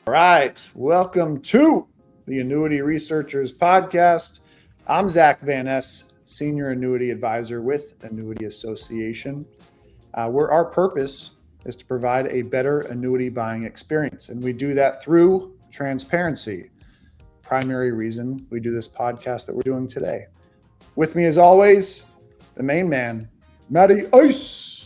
All right, welcome to the Annuity Researchers Podcast. I'm Zach Van Ness, Senior Annuity Advisor with Annuity Association, where our purpose is to provide a better annuity buying experience, and we do that through transparency. Primary reason we do this podcast that we're doing today. With me, as always, the main man, Matty Ice.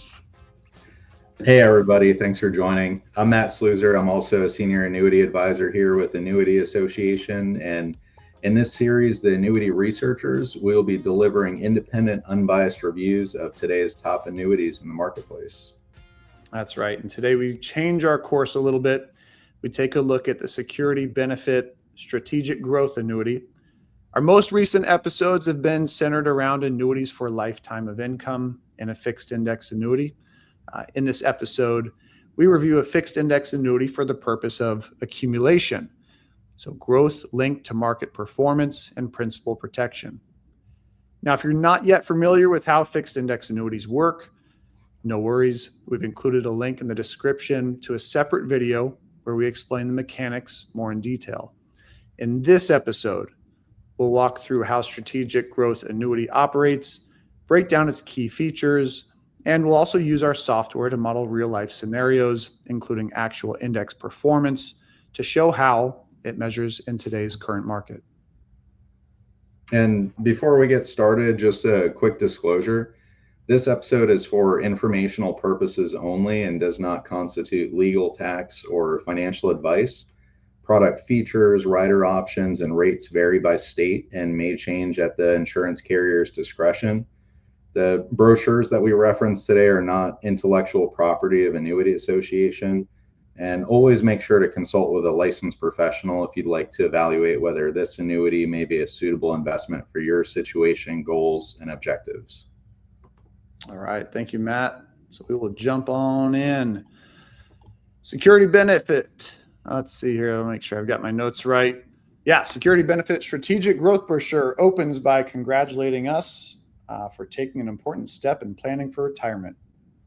Hey everybody, thanks for joining. I'm Matt Sluizer. I'm also a senior annuity advisor here with Annuity Association. And in this series, the Annuity Researchers, we'll be delivering independent, unbiased reviews of today's top annuities in the marketplace. That's right. And today we change our course a little bit. We take a look at the Security Benefit Strategic Growth Annuity. Our most recent episodes have been centered around annuities for lifetime of income and a fixed index annuity. In this episode, we review a fixed index annuity for the purpose of accumulation, so growth linked to market performance and principal protection. Now, if you're not yet familiar with how fixed index annuities work, no worries. We've included a link in the description to a separate video where we explain the mechanics more in detail. In this episode, we'll walk through how Strategic Growth Annuity operates, break down its key features, and we'll also use our software to model real-life scenarios, including actual index performance, to show how it measures in today's current market. And before we get started, just a quick disclosure. This episode is for informational purposes only and does not constitute legal, tax, or financial advice. Product features, rider options, and rates vary by state and may change at the insurance carrier's discretion. The brochures that we reference today are not intellectual property of Annuity Association. And always make sure to consult with a licensed professional if you'd like to evaluate whether this annuity may be a suitable investment for your situation, goals, and objectives. All right, thank you, Matt. So we will jump on in. Security Benefit. Let's see here. I'll make sure I've got my notes right. Yeah, Security Benefit Strategic Growth Brochure opens by congratulating us for taking an important step in planning for retirement.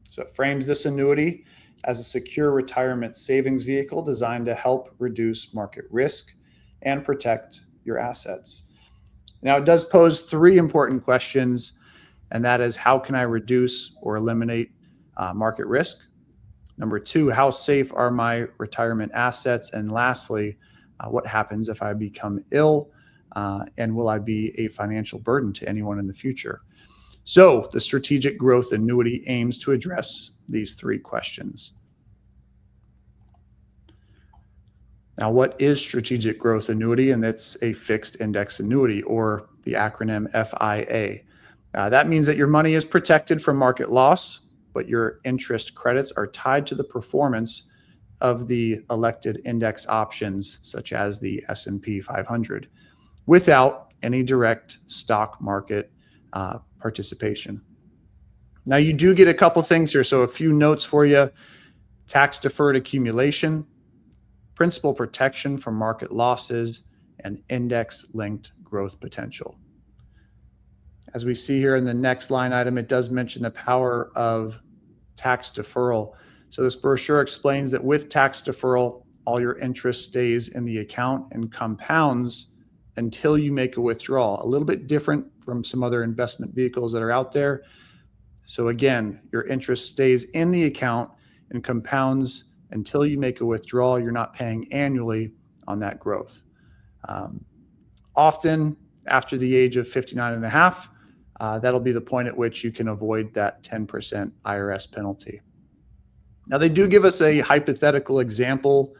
So it frames this annuity as a secure retirement savings vehicle designed to help reduce market risk and protect your assets. Now, it does pose three important questions, and that is, how can I reduce or eliminate market risk? Number two, how safe are my retirement assets? And lastly, what happens if I become ill? And will I be a financial burden to anyone in the future? So the Strategic Growth Annuity aims to address these three questions. Now, what is Strategic Growth Annuity? And that's a fixed index annuity, or the acronym FIA. That means that your money is protected from market loss, but your interest credits are tied to the performance of the elected index options, such as the S&P 500, without any direct stock market participation. Now, you do get a couple things here. So a few notes for you: tax deferred accumulation, principal protection from market losses, and index linked growth potential. As we see here in the next line item, it does mention the power of tax deferral. So this brochure explains that with tax deferral, all your interest stays in the account and compounds until you make a withdrawal. A little bit different from some other investment vehicles that are out there. So again, your interest stays in the account and compounds until you make a withdrawal. You're not paying annually on that growth. Often after the age of 59 and a half, that'll be the point at which you can avoid that 10% IRS penalty. Now, they do give us a hypothetical example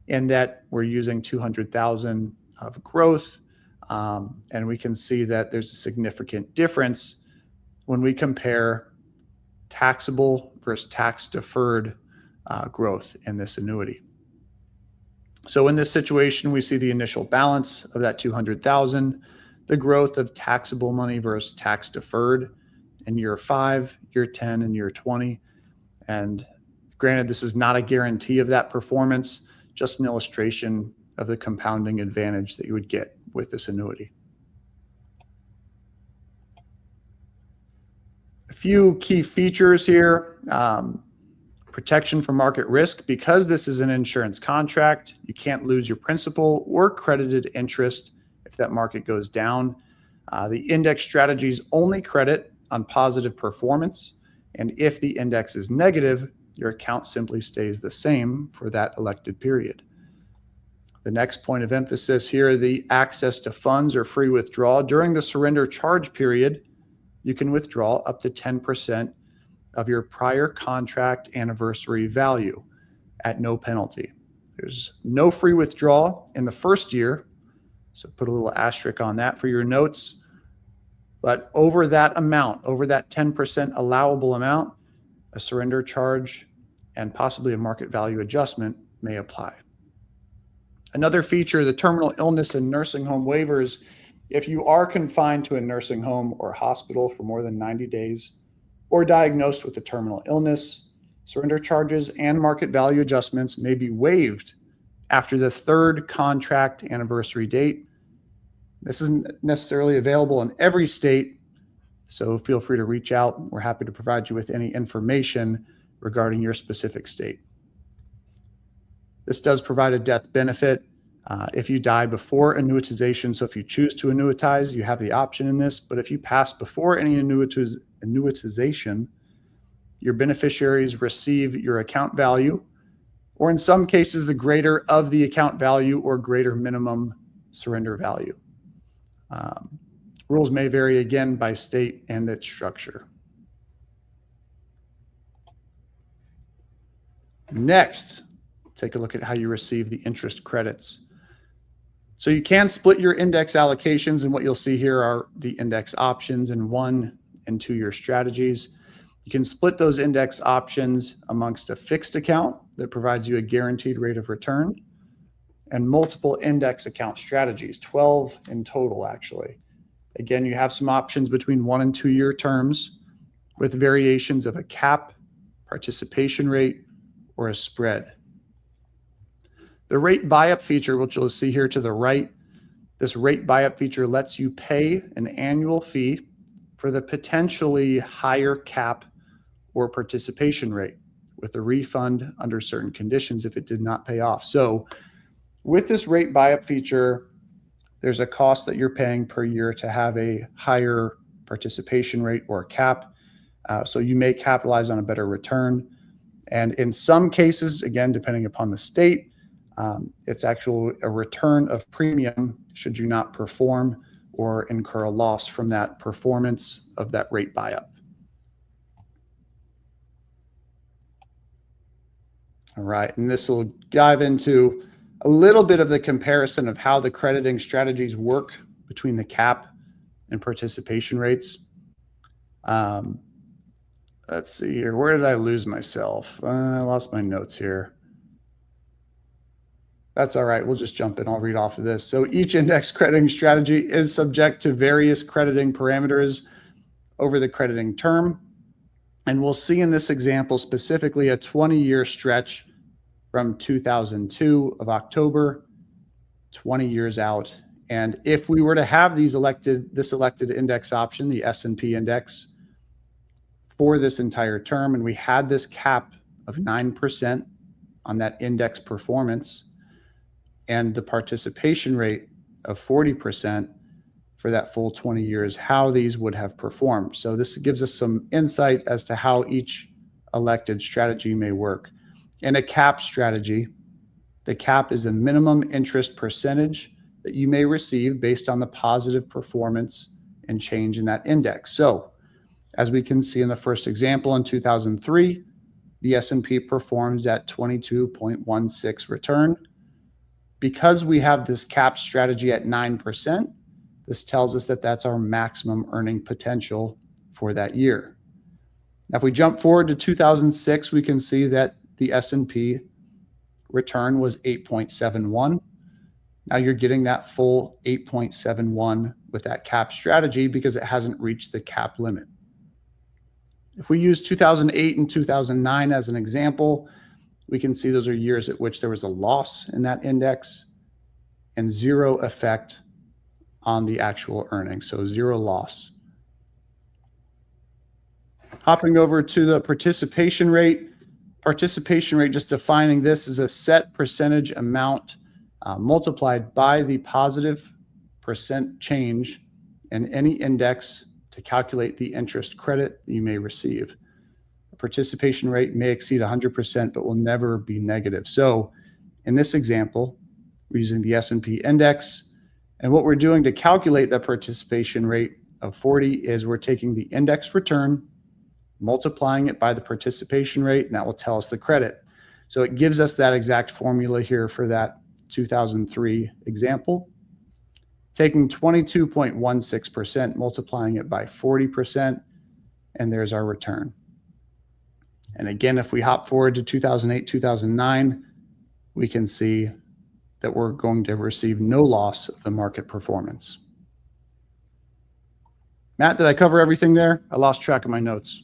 in that we're using 200,000 of growth, and we can see that there's a significant difference when we compare taxable versus tax deferred growth in this annuity. So in this situation, we see the initial balance of that 200,000, the growth of taxable money versus tax deferred in year 5, year 10, and year 20. And granted, this is not a guarantee of that performance, just an illustration of the compounding advantage that you would get with this annuity. A few key features here. Protection from market risk. Because this is an insurance contract, you can't lose your principal or credited interest if that market goes down. The index strategies only credit on positive performance, and if the index is negative, your account simply stays the same for that elected period. The next point of emphasis here, the access to funds or free withdrawal. During the surrender charge period, you can withdraw up to 10% of your prior contract anniversary value at no penalty. There's no free withdrawal in the first year, so put a little asterisk on that for your notes. But over that amount, over that 10% allowable amount, a surrender charge and possibly a market value adjustment may apply. Another feature, the terminal illness and nursing home waivers. If you are confined to a nursing home or hospital for more than 90 days or diagnosed with a terminal illness, surrender charges and market value adjustments may be waived after the third contract anniversary date. This isn't necessarily available in every state, so feel free to reach out. We're happy to provide you with any information regarding your specific state. This does provide a death benefit if you die before annuitization. So if you choose to annuitize, you have the option in this. But if you pass before any annuitization, your beneficiaries receive your account value, or in some cases, the greater of the account value or greater minimum surrender value. Rules may vary again by state and its structure. Next, take a look at how you receive the interest credits. So you can split your index allocations, and what you'll see here are the index options in 1 and 2 year strategies. You can split those index options amongst a fixed account that provides you a guaranteed rate of return and multiple index account strategies, 12 in total actually. Again, you have some options between 1 and 2 year terms with variations of a cap, participation rate, or a spread. The rate buy-up feature, which you'll see here to the right, this rate buy-up feature lets you pay an annual fee for the potentially higher cap or participation rate with a refund under certain conditions if it did not pay off. So with this rate buy-up feature, there's a cost that you're paying per year to have a higher participation rate or cap. So you may capitalize on a better return. And in some cases, again, depending upon the state, it's actually a return of premium should you not perform or incur a loss from that performance of that rate buy-up. All right, and this will dive into a little bit of the comparison of how the crediting strategies work between the cap and participation rates. Let's see here. Where did I lose myself? I lost my notes here. That's all right. We'll just jump in. I'll read off of this. So each index crediting strategy is subject to various crediting parameters over the crediting term. And we'll see in this example specifically a 20-year stretch from 2002 of October, 20 years out. And if we were to have this elected index option, the S&P index, for this entire term, and we had this cap of 9% on that index performance and the participation rate of 40% for that full 20 years, how these would have performed. So this gives us some insight as to how each elected strategy may work. In a cap strategy, the cap is a minimum interest percentage that you may receive based on the positive performance and change in that index. So as we can see in the first example in 2003, the S&P performs at 22.16 return. Because we have this cap strategy at 9%, this tells us that that's our maximum earning potential for that year. Now, if we jump forward to 2006, we can see that the S&P return was 8.71. Now you're getting that full 8.71 with that cap strategy because it hasn't reached the cap limit. If we use 2008 and 2009 as an example, we can see those are years at which there was a loss in that index and zero effect on the actual earnings, so zero loss. Hopping over to the participation rate, Participation rate, just defining this, is a set percentage amount multiplied by the positive percent change in any index to calculate the interest credit you may receive. The participation rate may exceed 100%, but will never be negative. So in this example, we're using the S&P index, and what we're doing to calculate the participation rate of 40 is we're taking the index return, multiplying it by the participation rate, and that will tell us the credit. So it gives us that exact formula here for that 2003 example. Taking 22.16%, multiplying it by 40%, and there's our return. And again, if we hop forward to 2008, 2009, we can see that we're going to receive no loss of the market performance. Matt, did I cover everything there? I lost track of my notes.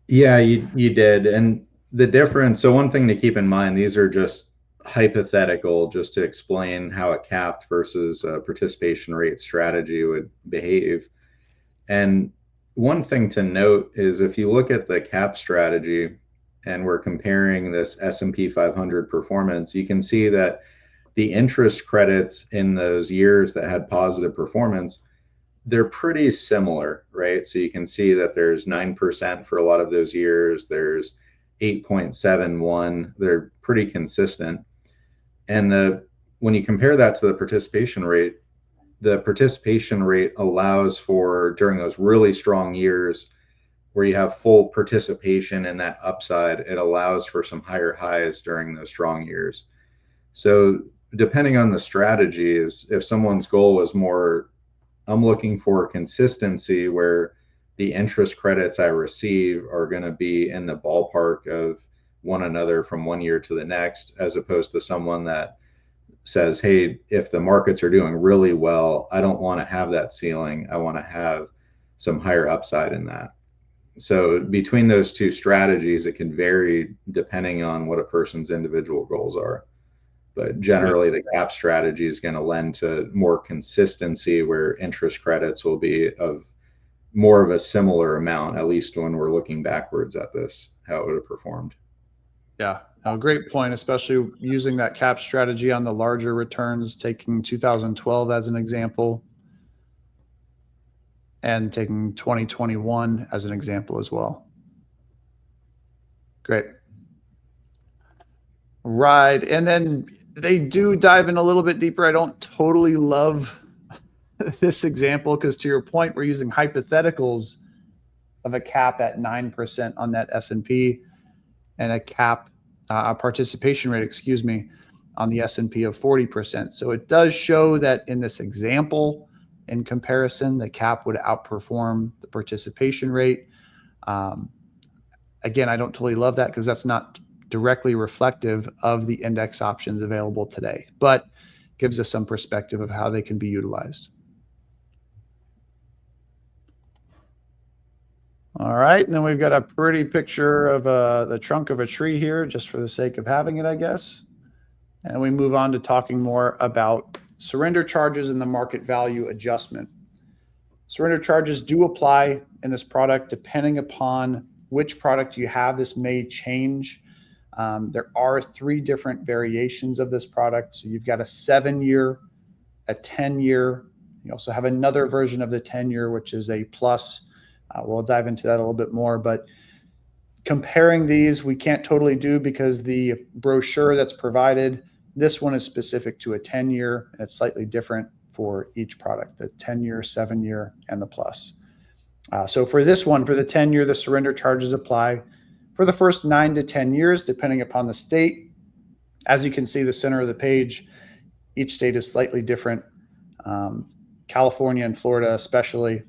Yeah, you did. And the difference, so one thing to keep in mind, these are just hypothetical, just to explain how a capped versus a participation rate strategy would behave. And one thing to note is if you look at the cap strategy and we're comparing this S&P 500 performance, you can see that the interest credits in those years that had positive performance, they're pretty similar, right? So you can see that there's 9% for a lot of those years. There's 8.71. They're pretty consistent. And when you compare that to the participation rate allows for, during those really strong years where you have full participation in that upside, it allows for some higher highs during those strong years. So depending on the strategies, if someone's goal is more, I'm looking for consistency where the interest credits I receive are going to be in the ballpark of one another from one year to the next, as opposed to someone that says, hey, if the markets are doing really well, I don't want to have that ceiling. I want to have some higher upside in that. So between those two strategies, it can vary depending on what a person's individual goals are. But generally, the cap strategy is going to lend to more consistency where interest credits will be of more of a similar amount, at least when we're looking backwards at this, how it would have performed. Yeah, a great point, especially using that cap strategy on the larger returns, taking 2012 as an example and taking 2021 as an example as well. Great. Right. And then they do dive in a little bit deeper. I don't totally love this example because, to your point, we're using hypotheticals of a cap at 9% on that S&P and a cap, a participation rate, excuse me, on the S&P of 40%. So it does show that in this example, in comparison, the cap would outperform the participation rate. Again, I don't totally love that because that's not directly reflective of the index options available today, but gives us some perspective of how they can be utilized. All right, and then we've got a pretty picture of the trunk of a tree here, just for the sake of having it, I guess. And we move on to talking more about surrender charges and the market value adjustment. Surrender charges do apply in this product depending upon which product you have. This may change. There are 3 different variations of this product. So you've got a 7-year, a 10-year. You also have another version of the 10-year, which is a plus. We'll dive into that a little bit more, but comparing these, we can't totally do because the brochure that's provided, this one is specific to a 10-year, and it's slightly different for each product, the 10-year, 7-year, and the plus. So for this one, for the 10-year, the surrender charges apply for the first 9 to 10 years, depending upon the state. As you can see, the center of the page, each state is slightly different. California and Florida especially.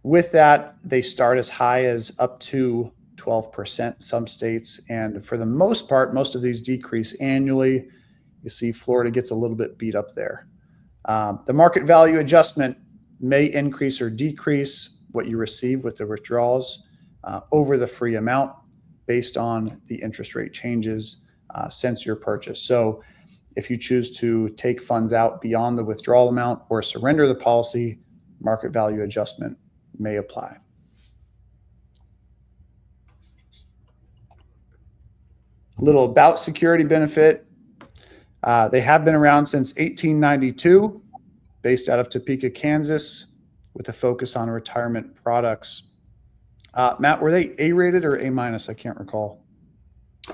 With that, they start as high as up to 12%, some states. And for the most part, most of these decrease annually. You see Florida gets a little bit beat up there. The market value adjustment may increase or decrease what you receive with the withdrawals over the free amount based on the interest rate changes since your purchase. So if you choose to take funds out beyond the withdrawal amount or surrender the policy, market value adjustment may apply. A little about Security Benefit. They have been around since 1892, based out of Topeka, Kansas, with a focus on retirement products. Matt, were they A-rated or A-minus? I can't recall.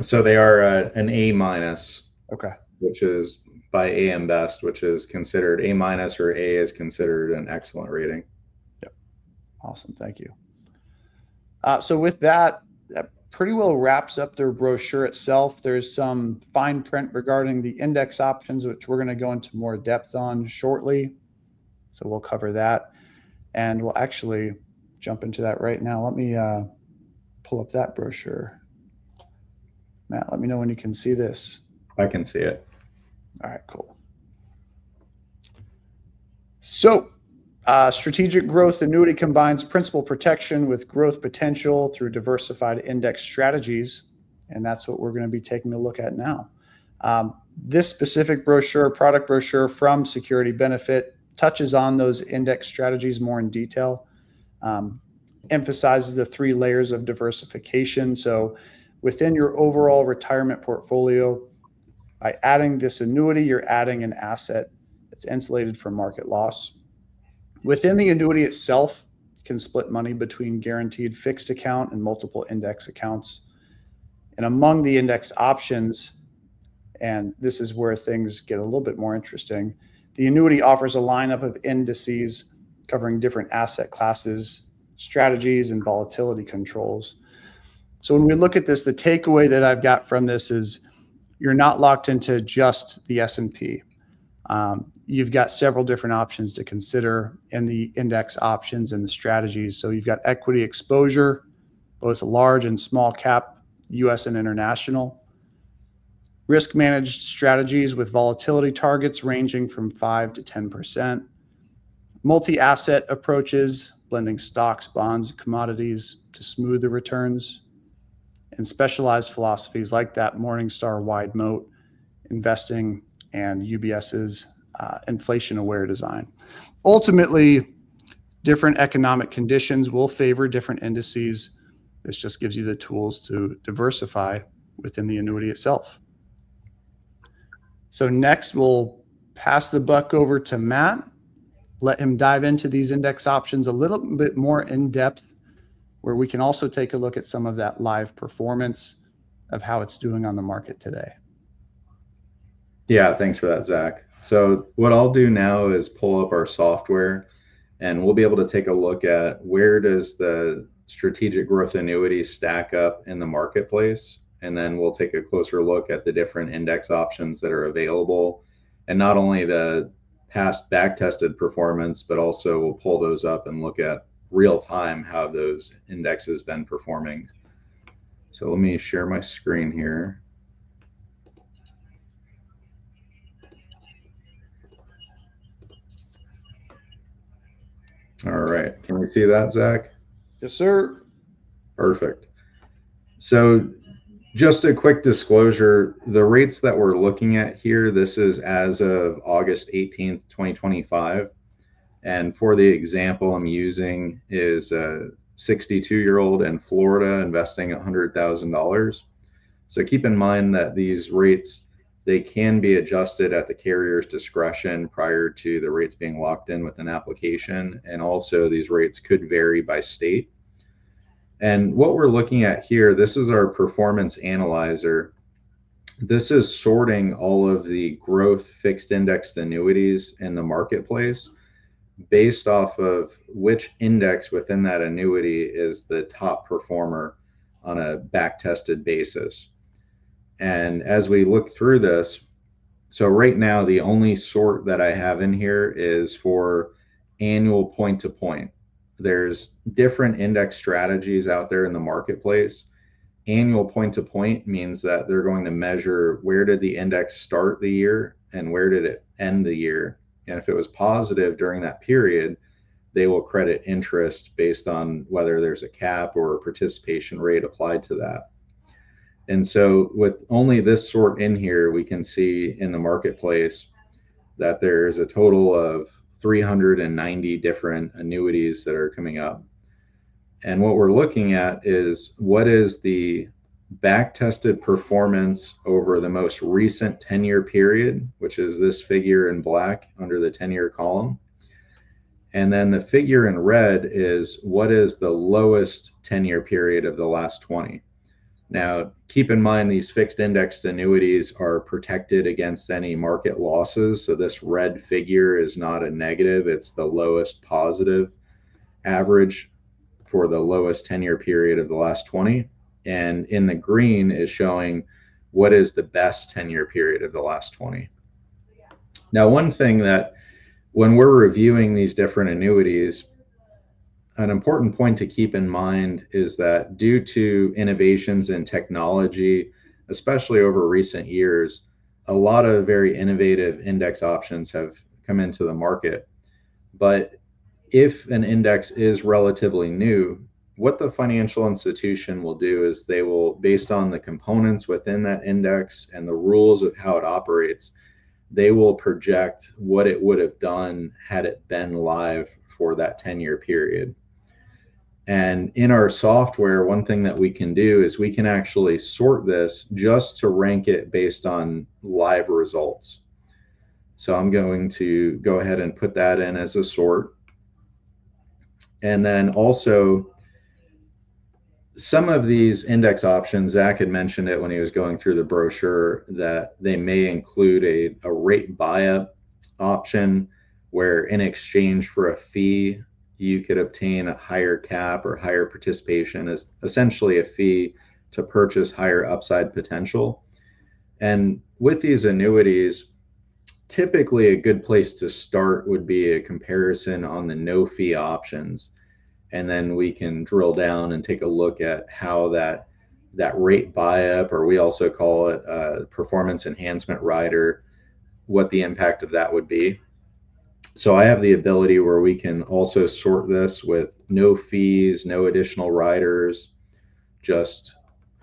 So they are an A minus, Okay. which is by AM Best, which is considered A minus, or A is considered an excellent rating. Yep. Awesome. Thank you. So with that pretty well wraps up their brochure itself. There's some fine print regarding the index options, which we're going to go into more depth on shortly. So we'll cover that. And we'll actually jump into that right now. Let me pull up that brochure. Matt, let me know when you can see this. I can see it. All right, cool. So, Strategic Growth Annuity combines principal protection with growth potential through diversified index strategies. And that's what we're going to be taking a look at now. This specific brochure, product brochure from Security Benefit, touches on those index strategies more in detail, emphasizes the 3 layers of diversification. So within your overall retirement portfolio, by adding this annuity, you're adding an asset that's insulated from market loss. Within the annuity itself, you can split money between guaranteed fixed account and multiple index accounts. And among the index options, and this is where things get a little bit more interesting, the annuity offers a lineup of indices covering different asset classes, strategies, and volatility controls. So when we look at this, the takeaway that I've got from this is you're not locked into just the S&P. You've got several different options to consider in the index options and the strategies. So you've got equity exposure, both large and small cap, US and international. Risk managed strategies with volatility targets ranging from 5 to 10%. Multi-asset approaches, blending stocks, bonds, and commodities to smooth the returns. And specialized philosophies like that Morningstar wide moat investing and UBS's inflation-aware design. Ultimately, different economic conditions will favor different indices. This just gives you the tools to diversify within the annuity itself. So next, we'll pass the buck over to Matt, let him dive into these index options a little bit more in depth, where we can also take a look at some of that live performance of how it's doing on the market today. Yeah, thanks for that, Zach. So what I'll do now is pull up our software, and we'll be able to take a look at where does the strategic growth annuity stack up in the marketplace. And then we'll take a closer look at the different index options that are available, and not only the past back-tested performance, but also we'll pull those up and look at real time how those indexes been performing. So let me share my screen here. All right, can we see that, Zach? Yes, sir. Perfect. So just a quick disclosure, the rates that we're looking at here, this is as of August 18th, 2025. And for the example I'm using is a 62-year-old in Florida investing $100,000. So keep in mind that these rates, they can be adjusted at the carrier's discretion prior to the rates being locked in with an application. And also these rates could vary by state. And what we're looking at here, this is our performance analyzer. This is sorting all of the growth fixed indexed annuities in the marketplace based off of which index within that annuity is the top performer on a back tested basis. And as we look through this, so right now, the only sort that I have in here is for annual point to point. There's different index strategies out there in the marketplace. Annual point to point means that they're going to measure where did the index start the year and where did it end the year. And if it was positive during that period, they will credit interest based on whether there's a cap or a participation rate applied to that. And so with only this sort in here, we can see in the marketplace that there's a total of 390 different annuities that are coming up. And what we're looking at is what is the back-tested performance over the most recent 10-year period, which is this figure in black under the 10-year column. And then the figure in red is what is the lowest 10-year period of the last 20. Now, keep in mind these fixed indexed annuities are protected against any market losses. So this red figure is not a negative, it's the lowest positive average for the lowest 10-year period of the last 20. And in the green is showing what is the best 10-year period of the last 20. Now, one thing that when we're reviewing these different annuities, an important point to keep in mind is that due to innovations in technology, especially over recent years, a lot of very innovative index options have come into the market. But if an index is relatively new, what the financial institution will do is they will, based on the components within that index and the rules of how it operates, they will project what it would have done had it been live for that 10-year period. And in our software, one thing that we can do is we can actually sort this just to rank it based on live results. So I'm going to go ahead and put that in as a sort. And then also, some of these index options, Zach had mentioned it when he was going through the brochure, that they may include a rate buy-up option where in exchange for a fee, you could obtain a higher cap or higher participation, as essentially a fee to purchase higher upside potential. And with these annuities, typically a good place to start would be a comparison on the no fee options. And then we can drill down and take a look at how that rate buy-up, or we also call it a performance enhancement rider, what the impact of that would be. So I have the ability where we can also sort this with no fees, no additional riders, just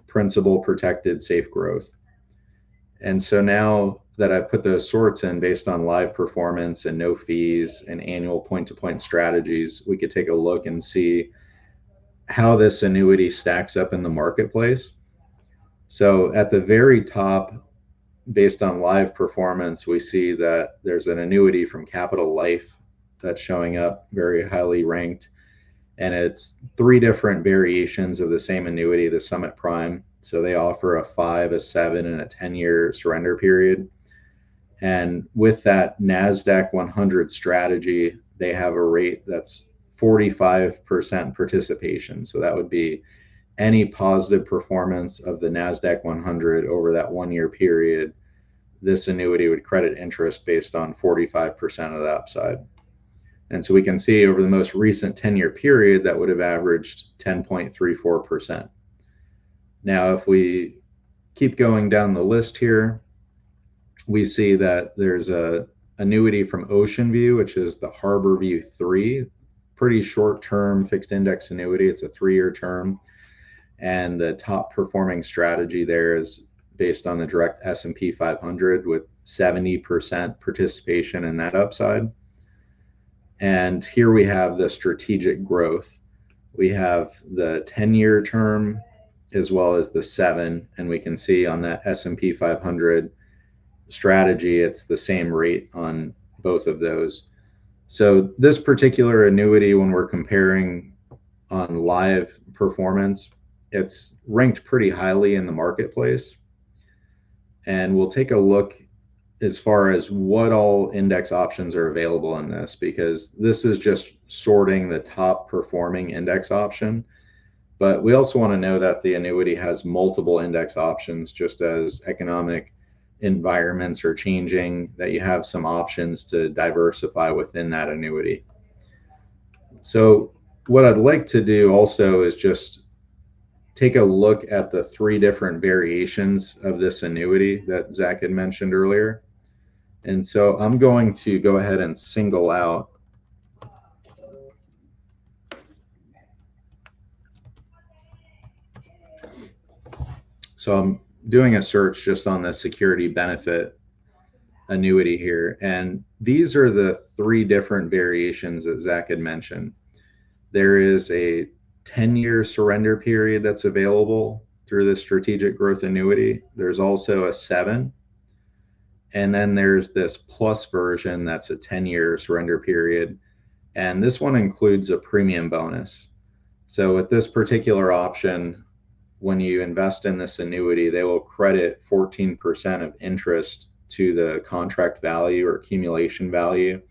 principal protected safe growth. And so now that I've put those sorts in based on live performance and no fees and annual point-to-point strategies, we could take a look and see how this annuity stacks up in the marketplace. So at the very top, based on live performance, we see that there's an annuity from Capital Life that's showing up very highly ranked. And it's 3 different variations of the same annuity, the Summit Prime. So they offer a 5, a 7, and a 10-year surrender period. And with that NASDAQ 100 strategy, they have a rate that's 45% participation. So that would be any positive performance of the NASDAQ 100 over that 1-year period. This annuity would credit interest based on 45% of the upside. And so we can see over the most recent 10-year period, that would have averaged 10.34%. Now, if we keep going down the list here, we see that there's a annuity from Ocean View, which is the Harbor View 3, pretty short-term fixed index annuity. It's a 3-year term. And the top performing strategy there is based on the direct S&P 500 with 70% participation in that upside. And here we have the strategic growth. We have the 10-year term as well as the 7, and we can see on that S&P 500 strategy, it's the same rate on both of those. So this particular annuity, when we're comparing on live performance, it's ranked pretty highly in the marketplace. And we'll take a look as far as what all index options are available in this, because this is just sorting the top performing index option. But we also want to know that the annuity has multiple index options, just as economic environments are changing, that you have some options to diversify within that annuity. So what I'd like to do also is just take a look at the 3 different variations of this annuity that Zach had mentioned earlier. And so I'm going to go ahead and single out So I'm doing a search just on the security benefit annuity here. And these are the 3 different variations that Zach had mentioned. There is a 10-year surrender period that's available. through the Strategic Growth Annuity. There's also a 7. And then there's this plus version that's a 10-year surrender period. And this one includes a premium bonus. So with this particular option, when you invest in this annuity, they will credit 14% of interest to the contract value or accumulation value.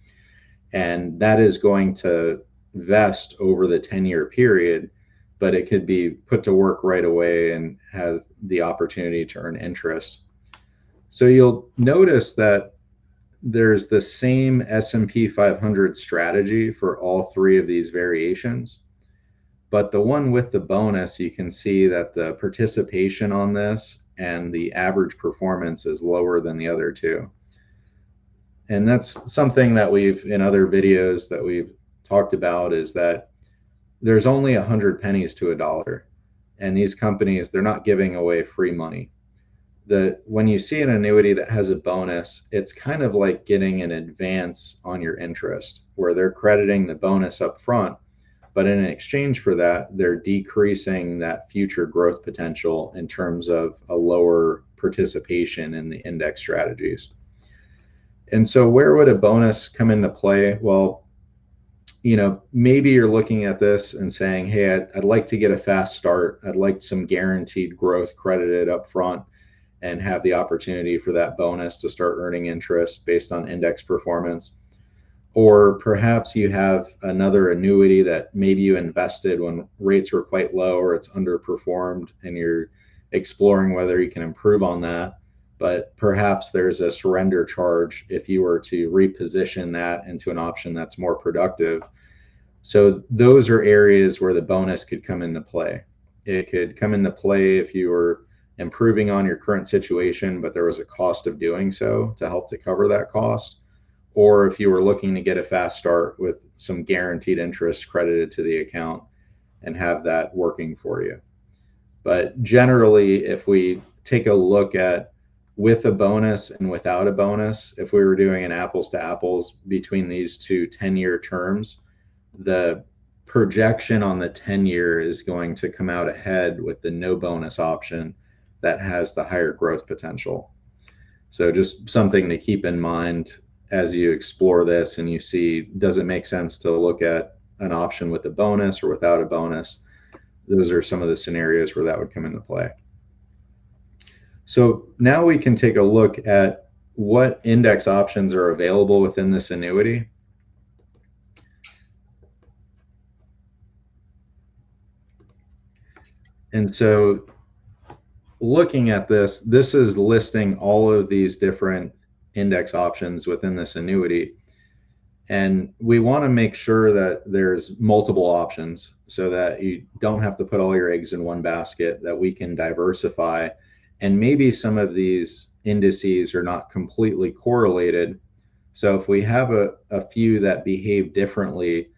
And that is going to vest over the 10-year period, but it could be put to work right away and have the opportunity to earn interest. So you'll notice that there's the same S&P 500 strategy for all three of these variations. But the one with the bonus, you can see that the participation on this and the average performance is lower than the other two. And that's something that we've, in other videos that we've talked about, is that there's only 100 pennies to a dollar. And these companies, they're not giving away free money. When you see an annuity that has a bonus, it's kind of like getting an advance on your interest, where they're crediting the bonus up front, but in exchange for that, they're decreasing that future growth potential in terms of a lower participation in the index strategies. And so where would a bonus come into play? Well, maybe you're looking at this and saying, hey, I'd like to get a fast start. I'd like some guaranteed growth credited up front and have the opportunity for that bonus to start earning interest based on index performance. Or perhaps you have another annuity that maybe you invested when rates were quite low or it's underperformed and you're exploring whether you can improve on that. But perhaps there's a surrender charge if you were to reposition that into an option that's more productive. So those are areas where the bonus could come into play. It could come into play if you were improving on your current situation, but there was a cost of doing so to help to cover that cost. Or if you were looking to get a fast start with some guaranteed interest credited to the account and have that working for you. But generally, if we take a look at with a bonus and without a bonus, if we were doing an apples to apples between these two 10-year terms, the projection on the 10-year is going to come out ahead with the no bonus option that has the higher growth potential. So just something to keep in mind as you explore this and you see, does it make sense to look at an option with a bonus or without a bonus? Those are some of the scenarios where that would come into play. So now we can take a look at what index options are available within this annuity. And so looking at this, this is listing all of these different index options within this annuity. And we want to make sure that there's multiple options so that you don't have to put all your eggs in one basket, that we can diversify. And maybe some of these indices are not completely correlated. So if we have a few that behave differently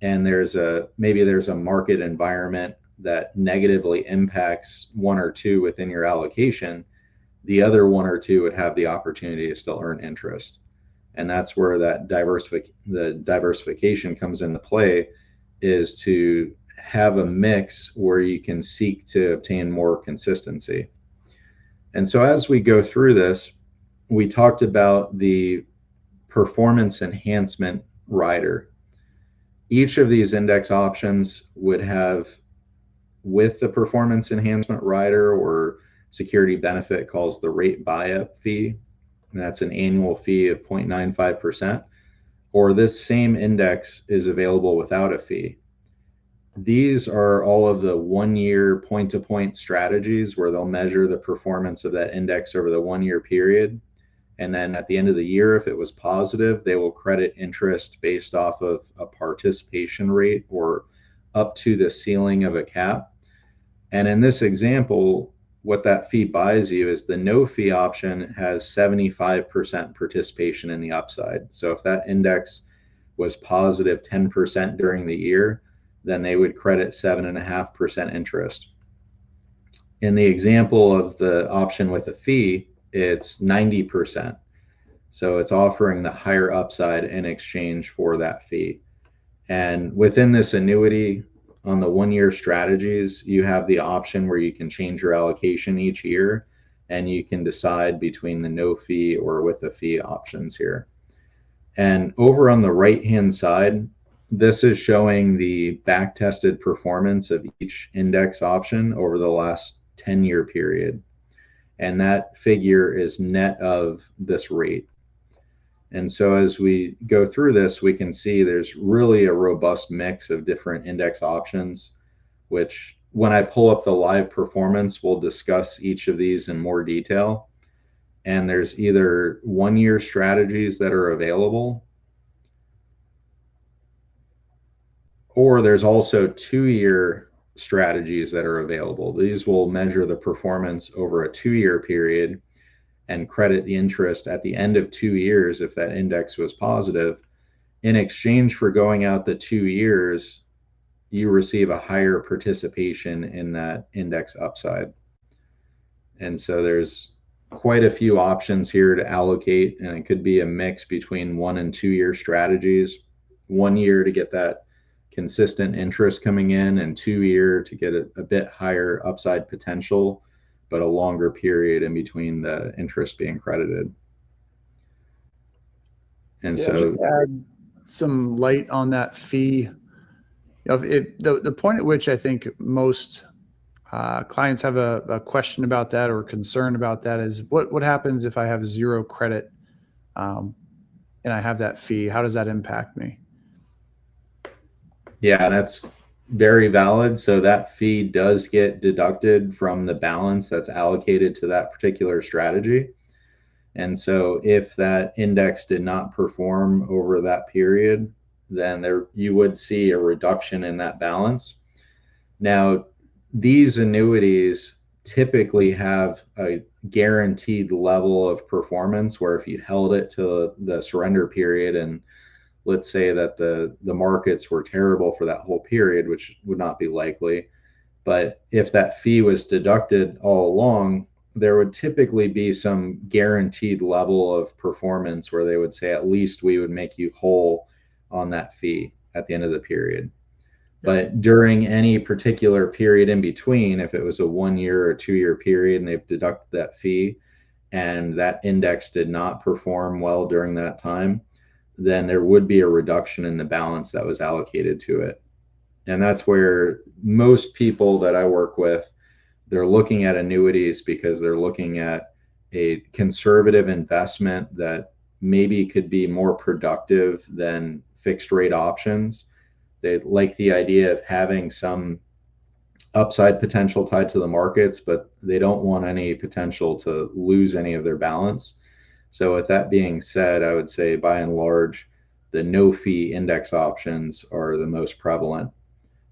and maybe there's a market environment that negatively impacts one or two within your allocation, the other one or two would have the opportunity to still earn interest. And that's where that the diversification comes into play, is to have a mix where you can seek to obtain more consistency. And so as we go through this, we talked about the performance enhancement rider. Each of these index options would have, with the performance enhancement rider, or security benefit calls the rate buy-up fee, and that's an annual fee of 0.95%, or this same index is available without a fee. These are all of the 1-year point-to-point strategies where they'll measure the performance of that index over the 1-year period. And then at the end of the year, if it was positive, they will credit interest based off of a participation rate or up to the ceiling of a cap. And in this example, what that fee buys you is the no fee option has 75% participation in the upside. So if that index was positive 10% during the year, then they would credit 7.5% interest. In the example of the option with a fee, it's 90%. So it's offering the higher upside in exchange for that fee. And within this annuity, on the 1 year strategies, you have the option where you can change your allocation each year, and you can decide between the no fee or with a fee options here. And over on the right hand side, this is showing the back tested performance of each index option over the last 10-year period. And that figure is net of this rate. And so as we go through this, we can see there's really a robust mix of different index options, which when I pull up the live performance, we'll discuss each of these in more detail. And there's either 1 year strategies that are available, or there's also 2 year strategies that are available. These will measure the performance over a 2 year period and credit the interest at the end of 2 years if that index was positive. In exchange for going out the 2 years, you receive a higher participation in that index upside. And so there's quite a few options here to allocate, and it could be a mix between 1 and 2 year strategies. 1 year to get that consistent interest coming in, and 2 year to get a bit higher upside potential, but a longer period in between the interest being credited. And Yeah, just so, to add some light on that fee. The point at which I think most clients have a question about that or concern about that is what happens if I have zero credit um, and I have that fee? How does that impact me? yeah, that's very valid. So that fee does get deducted from the balance that's allocated to that particular strategy. And so if that index did not perform over that period, then there you would see a reduction in that balance. Now, these annuities typically have a guaranteed level of performance where if you held it to the surrender period, and let's say that the markets were terrible for that whole period, which would not be likely, but if that fee was deducted all along, there would typically be some guaranteed level of performance where they would say, at least we would make you whole on that fee at the end of the period. Yep. But during any particular period in between, if it was a 1 year or 2 year period and they've deducted that fee and that index did not perform well during that time, then there would be a reduction in the balance that was allocated to it. And that's where most people that I work with, they're looking at annuities because they're looking at a conservative investment that maybe could be more productive than fixed rate options. They like the idea of having some upside potential tied to the markets, but they don't want any potential to lose any of their balance. So, with that being said, I would say by and large, the no fee index options are the most prevalent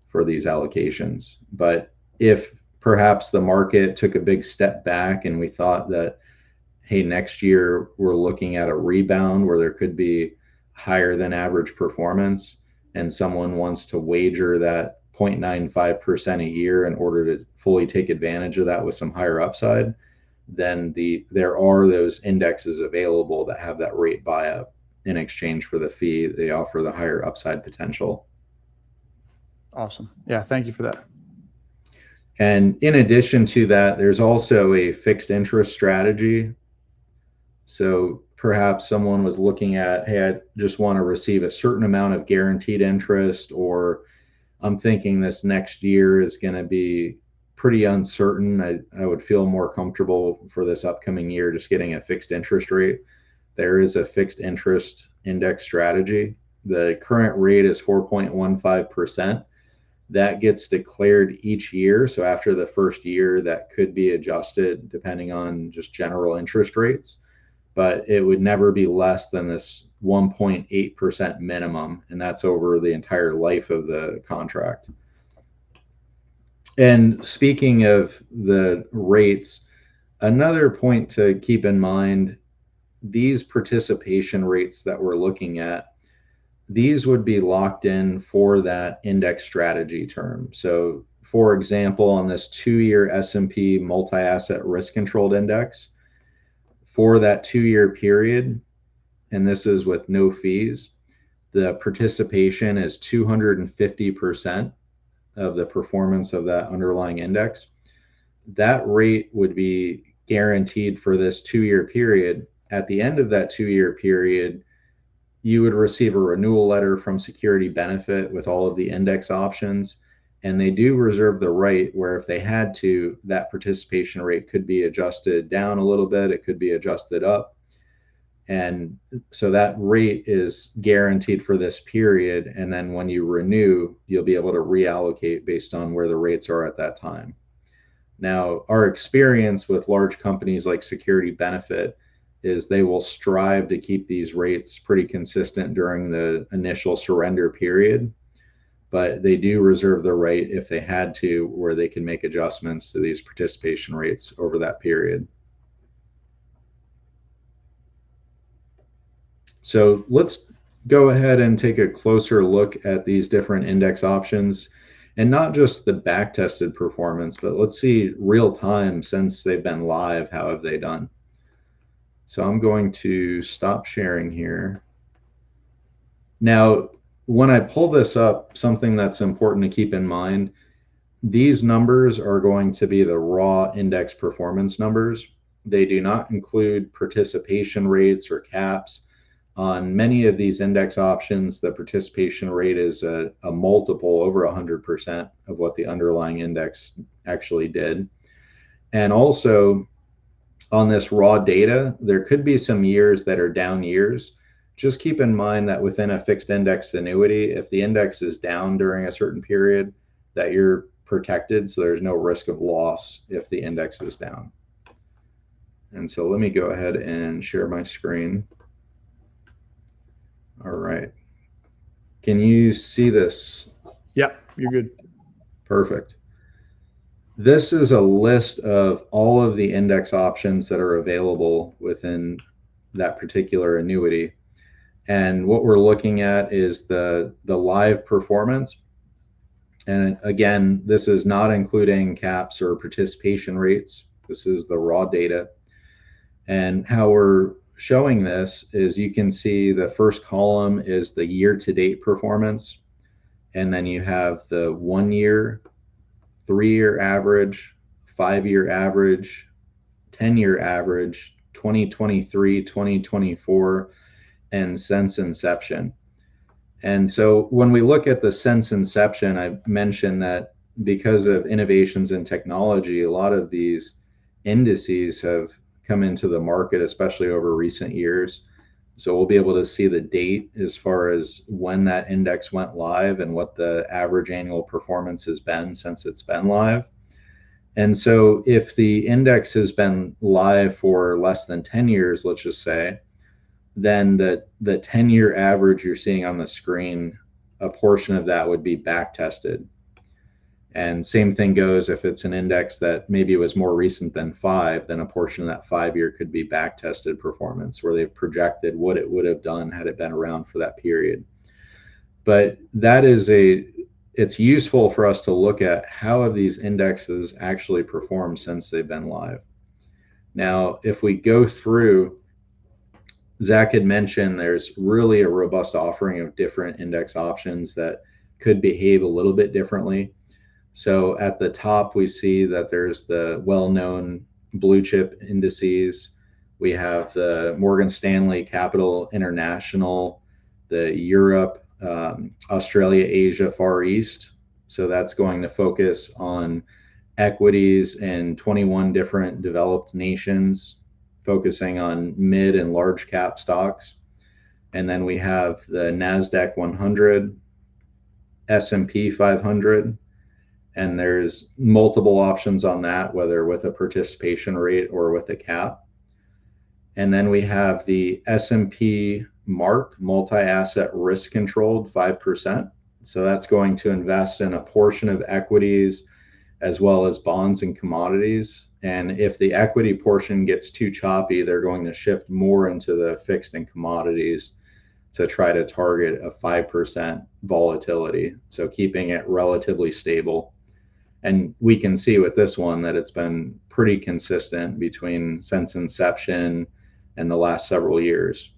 for these allocations. But if perhaps the market took a big step back and we thought that, hey, next year we're looking at a rebound where there could be higher than average performance, and someone wants to wager that 0.95% a year in order to fully take advantage of that with some higher upside, then there are those indexes available that have that rate buy-up in exchange for the fee. They offer the higher upside potential. Awesome. Yeah, thank you for that. And in addition to that, there's also a fixed interest strategy. So perhaps someone was looking at, hey, I just want to receive a certain amount of guaranteed interest, or I'm thinking this next year is going to be pretty uncertain. I would feel more comfortable for this upcoming year just getting a fixed interest rate. There is a fixed interest index strategy. The current rate is 4.15%. That gets declared each year. So after the first year, that could be adjusted depending on just general interest rates, but it would never be less than this 1.8% minimum, and that's over the entire life of the contract. And speaking of the rates, another point to keep in mind, these participation rates that we're looking at, these would be locked in for that index strategy term. So for example, on this 2-year S&P multi-asset risk controlled index, for that 2-year period, and this is with no fees, the participation is 250%. of the performance of that underlying index, that rate would be guaranteed for this 2-year period. At the end of that 2-year period, you would receive a renewal letter from Security Benefit with all of the index options. And they do reserve the right where if they had to, that participation rate could be adjusted down a little bit, it could be adjusted up. And so that rate is guaranteed for this period. And then when you renew, you'll be able to reallocate based on where the rates are at that time. Now, our experience with large companies like Security Benefit is they will strive to keep these rates pretty consistent during the initial surrender period, but they do reserve the right if they had to, where they can make adjustments to these participation rates over that period. So let's go ahead and take a closer look at these different index options, and not just the back tested performance, but let's see real time since they've been live, how have they done? So I'm going to stop sharing here. Now, when I pull this up, something that's important to keep in mind, these numbers are going to be the raw index performance numbers. They do not include participation rates or caps. On many of these index options, the participation rate is a multiple over 100% of what the underlying index actually did. And also, on this raw data, there could be some years that are down years. Just keep in mind that within a fixed index annuity, if the index is down during a certain period, that you're protected, so there's no risk of loss if the index is down. And so let me go ahead and share my screen. All right. Can you see this? Yeah, you're good. Perfect. This is a list of all of the index options that are available within that particular annuity. And what we're looking at is the live performance. And again, this is not including caps or participation rates. This is the raw data. And how we're showing this is you can see the first column is the year-to-date performance. And then you have the 1 year, 3-year average, 5-year average, 10-year average, 2023, 2024, and since inception. And so when we look at the since inception, I mentioned that because of innovations in technology, a lot of these indices have come into the market, especially over recent years. So we'll be able to see the date as far as when that index went live and what the average annual performance has been since it's been live. And so if the index has been live for less than 10 years, let's just say, then the 10-year average you're seeing on the screen, a portion of that would be back tested. And same thing goes if it's an index that maybe was more recent than 5, then a portion of that 5-year could be back tested performance where they've projected what it would have done had it been around for that period. But that is it's useful for us to look at how have these indexes actually performed since they've been live. Now, if we go through, Zach had mentioned there's really a robust offering of different index options that could behave a little bit differently. So at the top, we see that there's the well-known blue chip indices. We have the Morgan Stanley Capital International, the Europe, Australia, Asia, Far East. So that's going to focus on equities in 21 different developed nations, focusing on mid and large cap stocks. And then we have the NASDAQ 100, S&P 500, and there's multiple options on that, whether with a participation rate or with a cap. And then we have the S&P MARC, multi-asset risk controlled 5%. So that's going to invest in a portion of equities as well as bonds and commodities. And if the equity portion gets too choppy, they're going to shift more into the fixed and commodities to try to target a 5% volatility. So keeping it relatively stable. And we can see with this one that it's been pretty consistent between since inception and the last several years.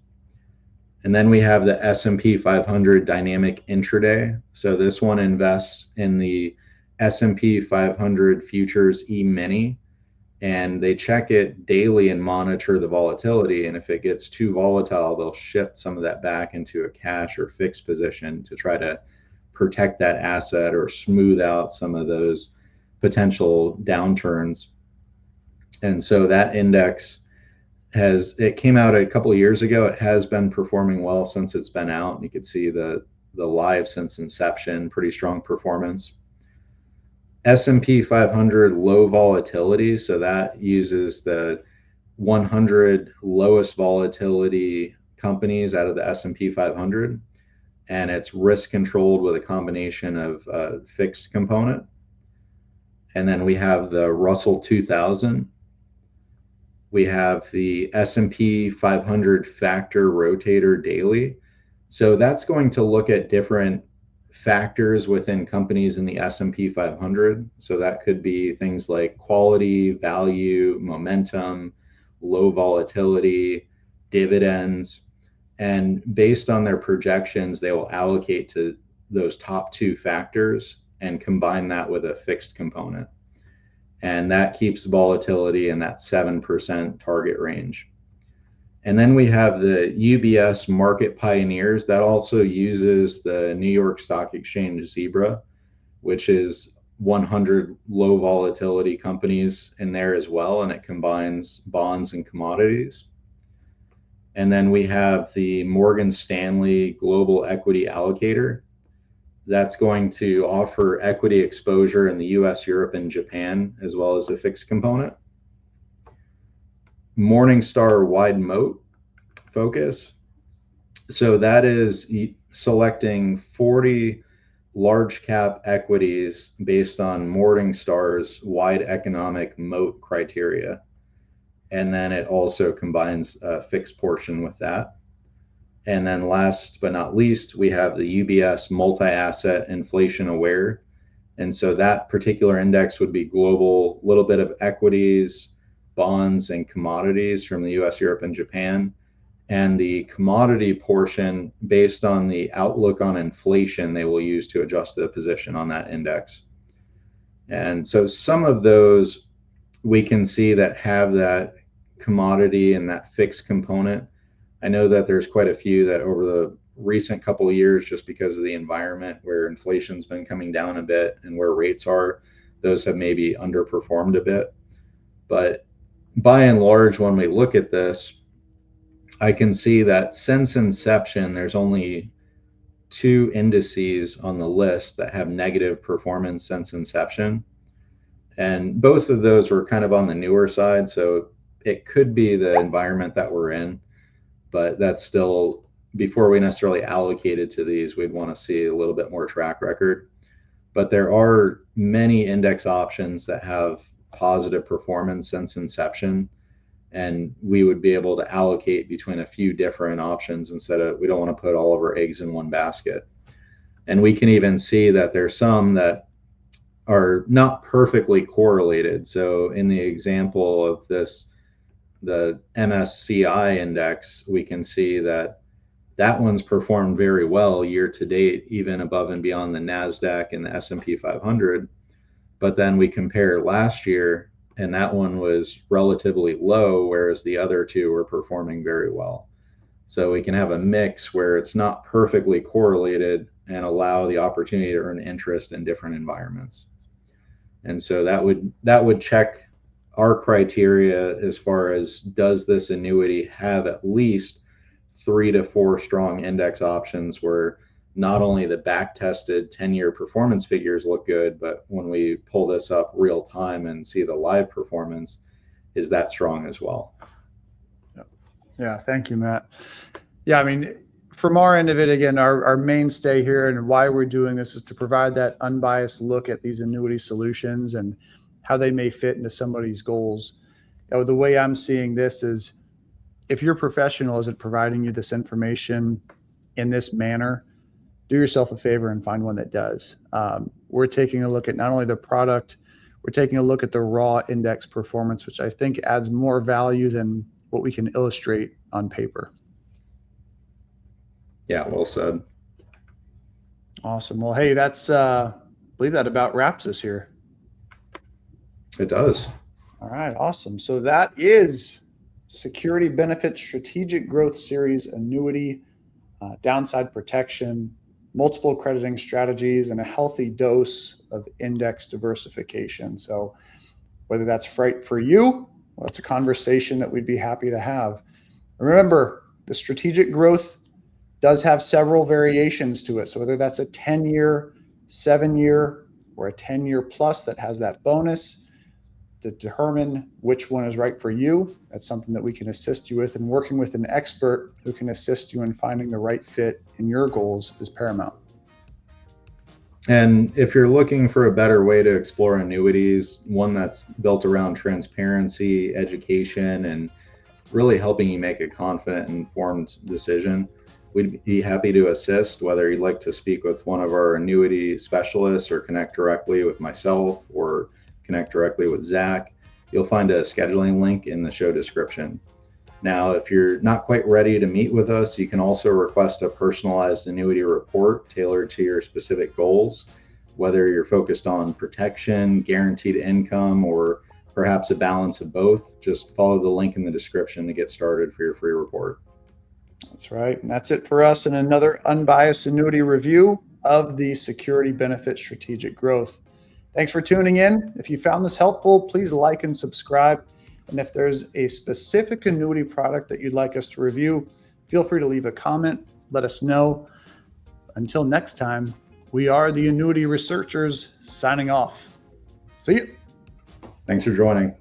And then we have the S&P 500 dynamic intraday. So this one invests in the S&P 500 futures E-mini, and they check it daily and monitor the volatility. And if it gets too volatile, they'll shift some of that back into a cash or fixed position to try to protect that asset or smooth out some of those potential downturns. And so that index it came out a couple of years ago. It has been performing well since it's been out. You could see the live since inception, pretty strong performance. S&P 500 low volatility, so that uses the 100 lowest volatility companies out of the S&P 500, and it's risk controlled with a combination of fixed component. And then we have the Russell 2000. We have the S&P 500 factor rotator daily. So that's going to look at different factors within companies in the S&P 500. So that could be things like quality, value, momentum, low volatility, dividends. And based on their projections, they will allocate to those top two factors and combine that with a fixed component. And that keeps volatility in that 7% target range. And then we have the UBS Market Pioneers that also uses the New York Stock Exchange Zebra, which is 100 low volatility companies in there as well, and it combines bonds and commodities. And then we have the Morgan Stanley Global Equity Allocator. That's going to offer equity exposure in the US, Europe, and Japan, as well as a fixed component. Morningstar Wide Moat Focus. So that is selecting 40 large cap equities based on Morningstar's wide economic moat criteria. And then it also combines a fixed portion with that. And then last but not least, we have the UBS Multi-Asset Inflation Aware. And so that particular index would be global, a little bit of equities, bonds, and commodities from the US, Europe, and Japan. And the commodity portion, based on the outlook on inflation, they will use to adjust the position on that index. And so some of those we can see that have that commodity and that fixed component. I know that there's quite a few that over the recent couple of years, just because of the environment where inflation's been coming down a bit and where rates are, those have maybe underperformed a bit. But by and large, when we look at this, I can see that since inception, there's only 2 indices on the list that have negative performance since inception. And both of those were kind of on the newer side. So it could be the environment that we're in, but that's still, before we necessarily allocated to these, we'd want to see a little bit more track record. But there are many index options that have positive performance since inception, and we would be able to allocate between a few different options instead of, we don't want to put all of our eggs in one basket. And we can even see that there's some that are not perfectly correlated. So in the example of this, the MSCI index, we can see that that one's performed very well year to date, even above and beyond the NASDAQ and the S&P 500. But then we compare last year, and that one was relatively low, whereas the other two were performing very well. So we can have a mix where it's not perfectly correlated and allow the opportunity to earn interest in different environments. And so that would check our criteria as far as, does this annuity have at least 3 to 4 strong index options where not only the back tested 10-year performance figures look good, but when we pull this up real time and see the live performance, is that strong as well. Yeah, thank you, Matt. Yeah, I mean, from our end of it, again, our mainstay here and why we're doing this is to provide that unbiased look at these annuity solutions and how they may fit into somebody's goals. The way I'm seeing this is, if your professional isn't providing you this information in this manner, do yourself a favor and find one that does. We're taking a look at not only the product, we're taking a look at the raw index performance, which I think adds more value than what we can illustrate on paper. Yeah, well said. Awesome. Well, hey, that's believe that about wraps us here. It does. All right, awesome. So that is Security Benefit Strategic Growth Series Annuity, downside protection, multiple crediting strategies, and a healthy dose of index diversification. So whether that's right for you, well, it's a conversation that we'd be happy to have. Remember, the strategic growth does have several variations to it. So whether that's a 10-year, 7-year, or a 10-year plus that has that bonus, to determine which one is right for you, that's something that we can assist you with, and working with an expert who can assist you in finding the right fit in your goals is paramount. And if you're looking for a better way to explore annuities, one that's built around transparency, education, and really helping you make a confident and informed decision, we'd be happy to assist, whether you'd like to speak with one of our annuity specialists or connect directly with myself or connect directly with Zach. You'll find a scheduling link in the show description. Now, if you're not quite ready to meet with us, you can also request a personalized annuity report tailored to your specific goals, whether you're focused on protection, guaranteed income, or perhaps a balance of both. Just follow the link in the description to get started for your free report. That's right. And that's it for us in another unbiased annuity review of the Security Benefit Strategic Growth. Thanks for tuning in. If you found this helpful, please like and subscribe. And if there's a specific annuity product that you'd like us to review, feel free to leave a comment. Let us know. Until next time, we are the Annuity Researchers signing off. See you. Thanks for joining.